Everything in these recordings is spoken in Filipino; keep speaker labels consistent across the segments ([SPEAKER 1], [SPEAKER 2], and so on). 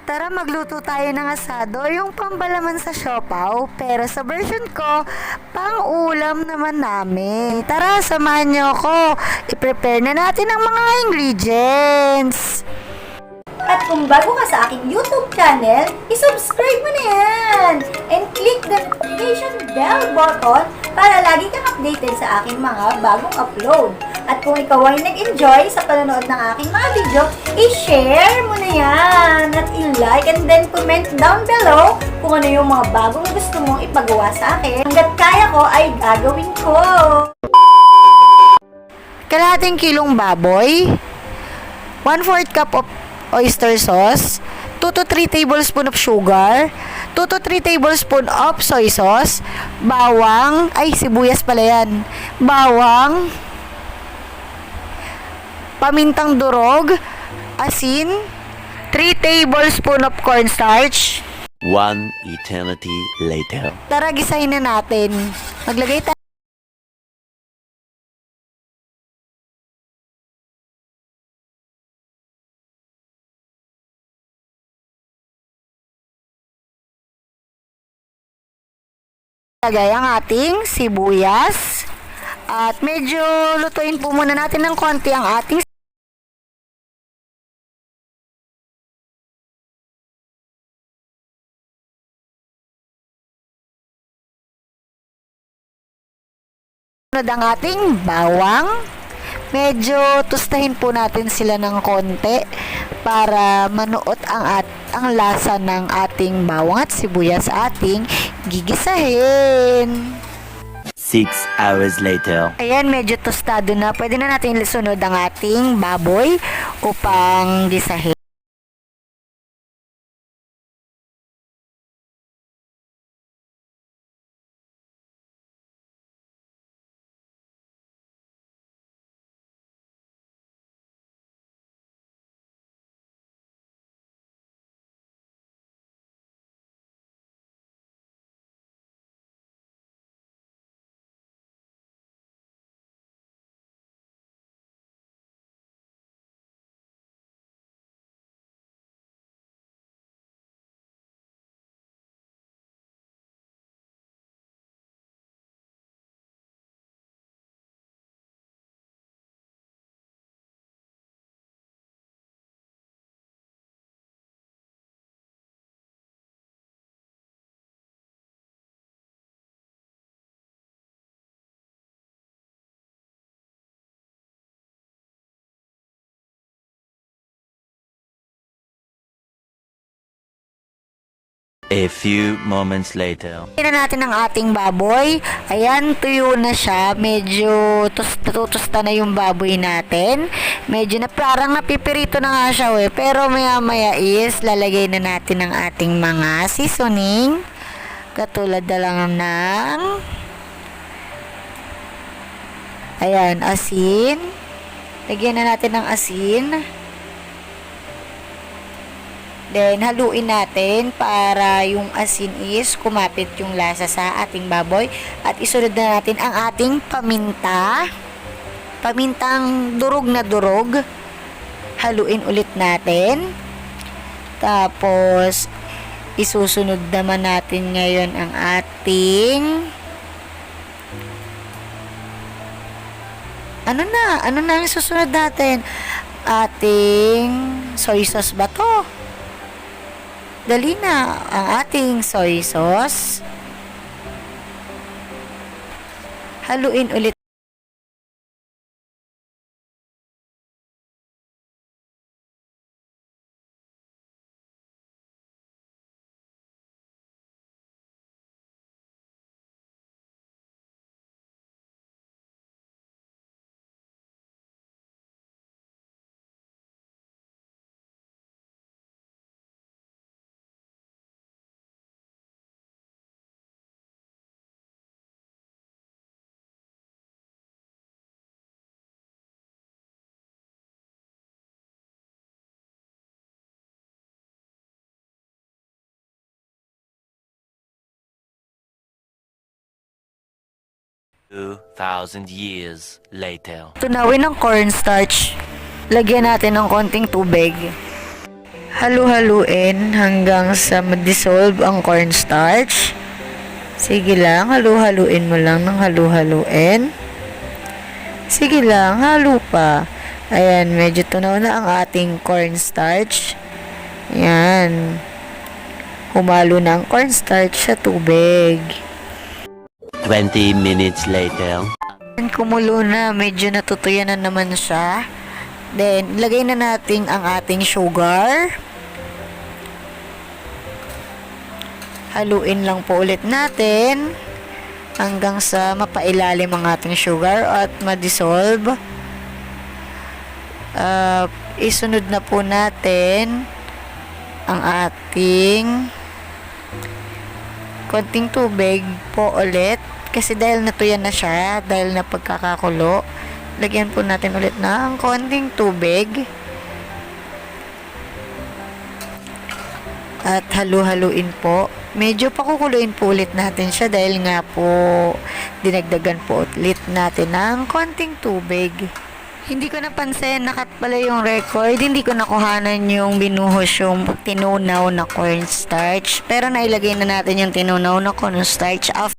[SPEAKER 1] Tara magluto tayo ng asado, yung pambalaman sa siopaw, pero sa version ko, pang-ulam naman namin. Tara, samahan niyo ako. I-prepare na natin ang mga ingredients.
[SPEAKER 2] At kung bago ka sa aking YouTube channel, isubscribe mo na yan! And click the notification bell button para lagi kang updated sa aking mga bagong upload. At kung ikaw ay nag-enjoy sa panonood ng aking mga video, i-share mo na yan! At i-like and then comment down below kung ano yung mga bagong gusto mong ipagawa sa akin. Hanggat kaya ko ay gagawin ko!
[SPEAKER 1] Kalahating kilong baboy, 1/4 cup of oyster sauce, 2 to 3 tablespoon of sugar, 2 to 3 tablespoon of soy sauce, bawang, sibuyas pala yan, bawang, pamintang durog, asin, 3 tablespoon of cornstarch.
[SPEAKER 3] One eternity later.
[SPEAKER 1] Tara, gisahin na natin. Maglagay tayo ang ating sibuyas. At medyo lutuin po muna natin ng konti ang ating ang ating bawang. Medyo tustahin po natin sila ng konti para manuot ang lasa ng ating bawang at sibuyas sa ating gigisahin.
[SPEAKER 3] 6 hours later.
[SPEAKER 1] Ayan, medyo tostado na. Pwede na natin isunod ang ating baboy upang gisahin.
[SPEAKER 3] A few moments later.
[SPEAKER 1] Tingnan natin ang ating baboy. Ayan, tuyo na siya. Medyo natutusta na yung baboy natin. Medyo na parang napipirito na nga siya Pero maya is lalagay na natin ang ating mga seasoning. Katulad na lang ng asin. Lagyan na natin ng asin. Then, haluin natin para yung asin is kumapit yung lasa sa ating baboy. At isunod na natin ang ating paminta. Pamintang durog na durog. Haluin ulit natin. Tapos, isusunod naman natin ngayon ang ating Ano na ang susunod natin? Ating soy sauce ba to? Dali na ang ating soy sauce. Haluin ulit.
[SPEAKER 3] $2,000 years later.
[SPEAKER 1] Tunawin ng cornstarch. Lagyan natin ng konting tubig. halu-haluin hanggang sa ma-dissolve ang cornstarch. Sige lang, halu-haluin mo lang ng halu-haluin. Sige lang, halo pa. Ayan, medyo tunaw na ang ating cornstarch. Ayan. Humalo na ang cornstarch sa tubig.
[SPEAKER 3] 20 minutes later.
[SPEAKER 1] Kumulo na, medyo natutuyan na naman siya. Then, lagay na natin ang ating sugar. Haluin lang po ulit natin hanggang sa mapailalim ang ating sugar at ma-dissolve. Isunod na po natin ang ating konting tubig po ulit kasi dahil natuyan na siya, dahil na pagkakakulo, lagyan po natin ulit ng konting tubig at halu-haluin po. Medyo pakukuluin po ulit natin siya dahil nga po dinagdagan po ulit natin ng konting tubig. Hindi ko napansin, nakat pala yung record. Hindi ko nakuhanan yung binuhos yung tinunaw na cornstarch. Pero nailagay na natin yung tinunaw na cornstarch after.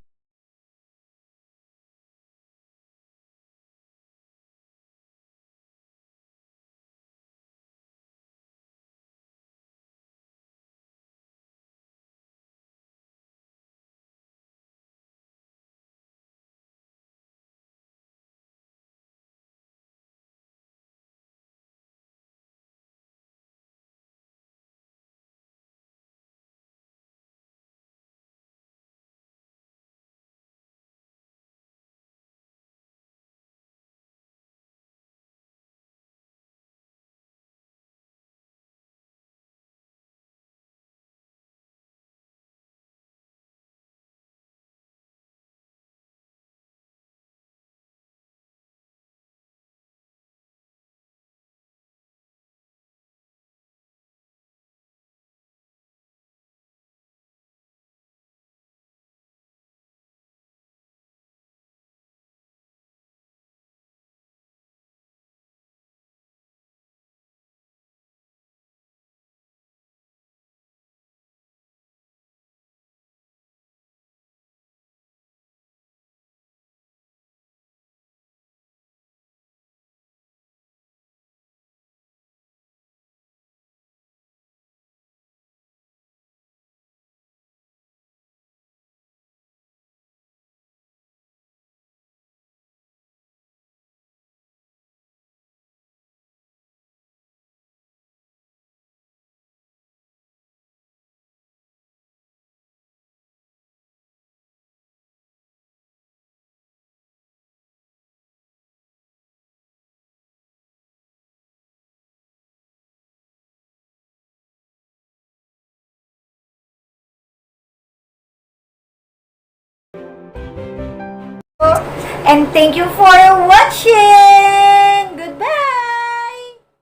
[SPEAKER 2] And thank you for watching!